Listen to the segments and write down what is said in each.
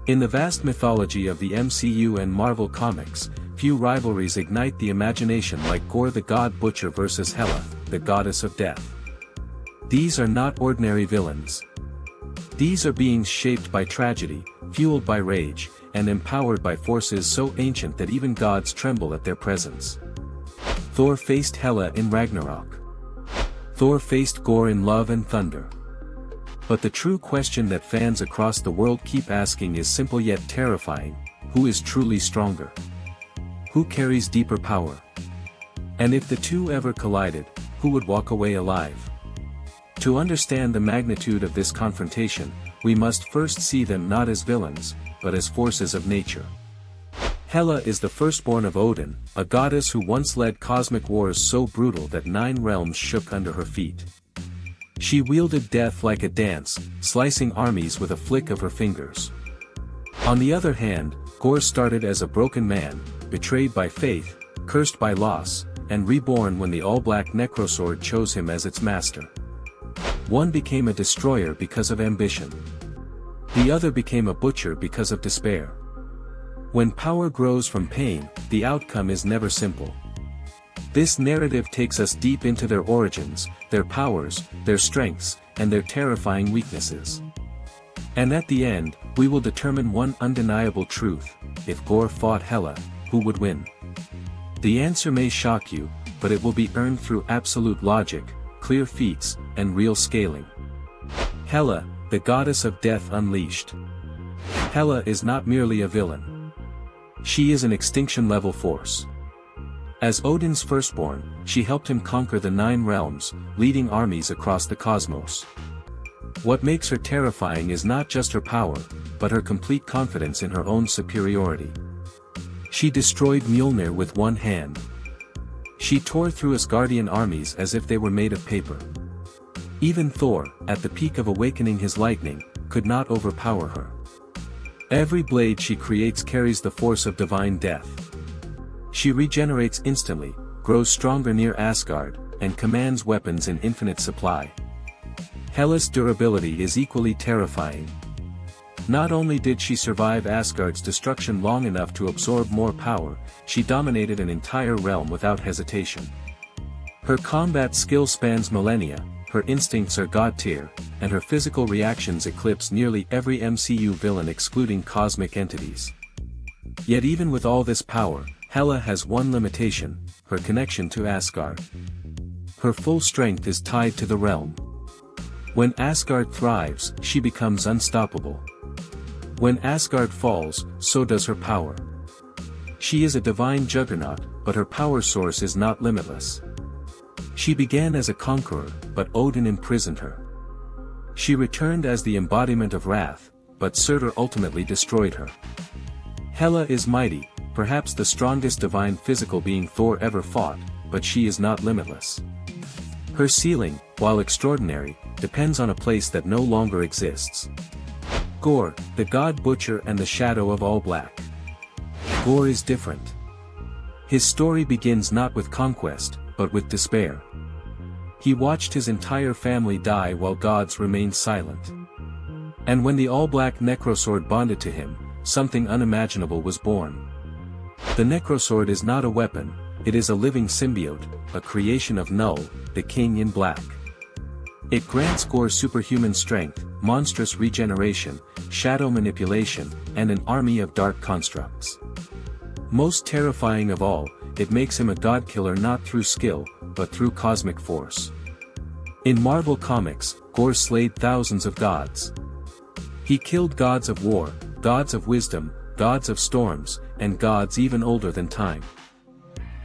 In the vast mythology of the MCU and Marvel Comics, few rivalries ignite the imagination like Gorr the God Butcher versus Hela, the goddess of death. These are not ordinary villains. These are beings shaped by tragedy, fueled by rage, and empowered by forces so ancient that even gods tremble at their presence. Thor faced Hela in Ragnarok. Thor faced Gorr in Love and Thunder. But the true question that fans across the world keep asking is simple yet terrifying: who is truly stronger? Who carries deeper power? And if the two ever collided, who would walk away alive? To understand the magnitude of this confrontation, we must first see them not as villains, but as forces of nature. Hela is the firstborn of Odin, a goddess who once led cosmic wars so brutal that 9 realms shook under her feet. She wielded death like a dance, slicing armies with a flick of her fingers. On the other hand, Gorr started as a broken man, betrayed by faith, cursed by loss, and reborn when the All-Black Necrosword chose him as its master. One became a destroyer because of ambition. The other became a butcher because of despair. When power grows from pain, the outcome is never simple. This narrative takes us deep into their origins, their powers, their strengths, and their terrifying weaknesses. And at the end, we will determine one undeniable truth: if Gorr fought Hela, who would win? The answer may shock you, but it will be earned through absolute logic, clear feats, and real scaling. Hela, the goddess of death unleashed. Hela is not merely a villain. She is an extinction-level force. As Odin's firstborn, she helped him conquer the 9 realms, leading armies across the cosmos. What makes her terrifying is not just her power, but her complete confidence in her own superiority. She destroyed Mjolnir with one hand. She tore through Asgardian armies as if they were made of paper. Even Thor, at the peak of awakening his lightning, could not overpower her. Every blade she creates carries the force of divine death. She regenerates instantly, grows stronger near Asgard, and commands weapons in infinite supply. Hela's durability is equally terrifying. Not only did she survive Asgard's destruction long enough to absorb more power, she dominated an entire realm without hesitation. Her combat skill spans millennia, her instincts are god-tier, and her physical reactions eclipse nearly every MCU villain excluding cosmic entities. Yet even with all this power, Hela has one limitation: her connection to Asgard. Her full strength is tied to the realm. When Asgard thrives, she becomes unstoppable. When Asgard falls, so does her power. She is a divine juggernaut, but her power source is not limitless. She began as a conqueror, but Odin imprisoned her. She returned as the embodiment of wrath, but Surtur ultimately destroyed her. Hela is mighty, perhaps the strongest divine physical being Thor ever fought, but she is not limitless. Her ceiling, while extraordinary, depends on a place that no longer exists. Gorr, the god butcher and the shadow of All-Black. Gorr is different. His story begins not with conquest, but with despair. He watched his entire family die while gods remained silent. And when the All-Black Necrosword bonded to him, something unimaginable was born. The Necrosword is not a weapon, it is a living symbiote, a creation of Null, the King in Black. It grants Gorr superhuman strength, monstrous regeneration, shadow manipulation, and an army of dark constructs. Most terrifying of all, it makes him a god-killer not through skill, but through cosmic force. In Marvel Comics, Gorr slayed thousands of gods. He killed gods of war, gods of wisdom, gods of storms, and gods even older than time.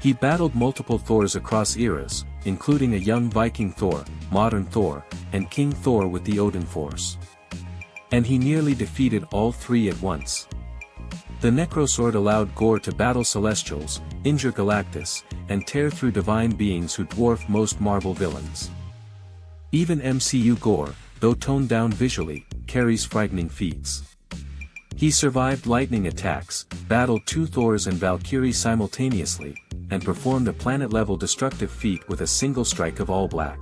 He battled multiple Thors across eras, including a young Viking Thor, modern Thor, and King Thor with the Odin Force. And he nearly defeated all 3 at once. The Necrosword allowed Gorr to battle Celestials, injure Galactus, and tear through divine beings who dwarf most Marvel villains. Even MCU Gorr, though toned down visually, carries frightening feats. He survived lightning attacks, battled 2 Thors and Valkyries simultaneously, and performed a planet-level destructive feat with a single strike of All-Black.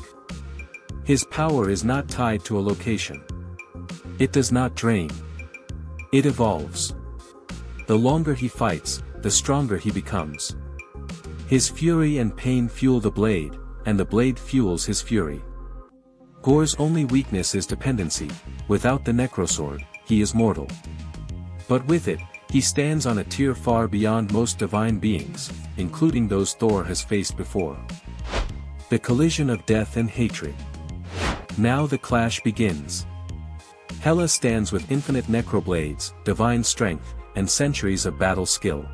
His power is not tied to a location. It does not drain. It evolves. The longer he fights, the stronger he becomes. His fury and pain fuel the blade, and the blade fuels his fury. Gorr's only weakness is dependency. Without the Necrosword, he is mortal. But with it, he stands on a tier far beyond most divine beings, including those Thor has faced before. The collision of death and hatred. Now the clash begins. Hela stands with infinite necroblades, divine strength, and centuries of battle skill.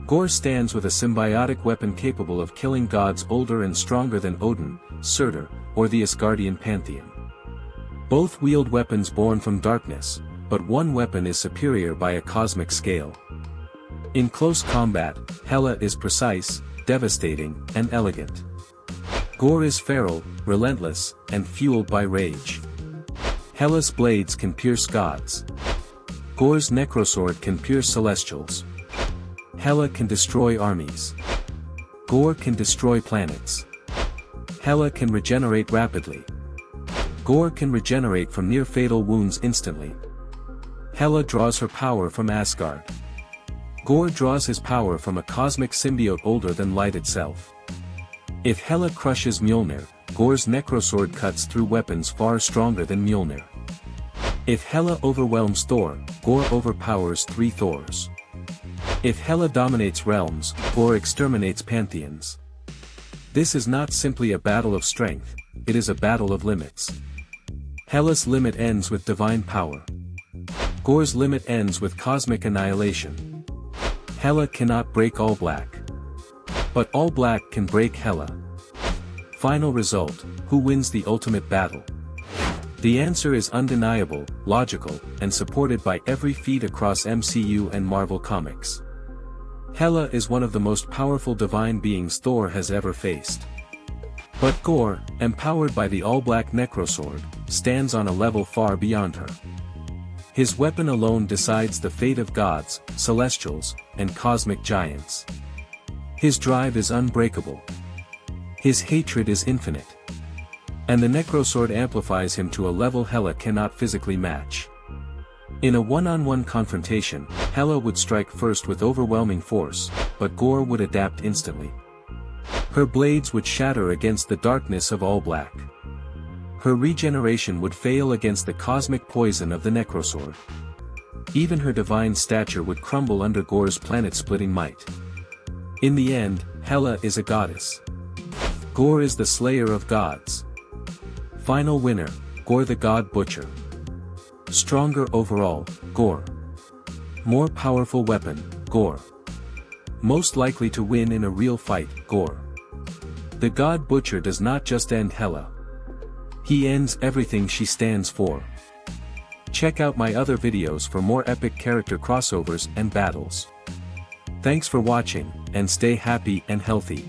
Gorr stands with a symbiotic weapon capable of killing gods older and stronger than Odin, Surtur, or the Asgardian pantheon. Both wield weapons born from darkness, but one weapon is superior by a cosmic scale. In close combat, Hela is precise, devastating, and elegant. Gorr is feral, relentless, and fueled by rage. Hela's blades can pierce gods. Gorr's Necrosword can pierce celestials. Hela can destroy armies. Gorr can destroy planets. Hela can regenerate rapidly. Gorr can regenerate from near-fatal wounds instantly. Hela draws her power from Asgard. Gorr draws his power from a cosmic symbiote older than light itself. If Hela crushes Mjolnir, Gorr's Necrosword cuts through weapons far stronger than Mjolnir. If Hela overwhelms Thor, Gorr overpowers 3 Thors. If Hela dominates realms, Gorr exterminates pantheons. This is not simply a battle of strength, it is a battle of limits. Hela's limit ends with divine power. Gorr's limit ends with cosmic annihilation. Hela cannot break All-Black. But All-Black can break Hela. Final result, who wins the ultimate battle? The answer is undeniable, logical, and supported by every feat across MCU and Marvel Comics. Hela is one of the most powerful divine beings Thor has ever faced. But Gorr, empowered by the All-Black Necrosword, stands on a level far beyond her. His weapon alone decides the fate of gods, celestials, and cosmic giants. His drive is unbreakable. His hatred is infinite. And the Necrosword amplifies him to a level Hela cannot physically match. In a one-on-one confrontation, Hela would strike first with overwhelming force, but Gorr would adapt instantly. Her blades would shatter against the darkness of All-Black. Her regeneration would fail against the cosmic poison of the Necrosword. Even her divine stature would crumble under Gorr's planet-splitting might. In the end, Hela is a goddess. Gorr is the slayer of gods. Final winner, Gorr the God Butcher. Stronger overall, Gorr. More powerful weapon, Gorr. Most likely to win in a real fight, Gorr. The God Butcher does not just end Hela. He ends everything she stands for. Check out my other videos for more epic character crossovers and battles. Thanks for watching, and stay happy and healthy.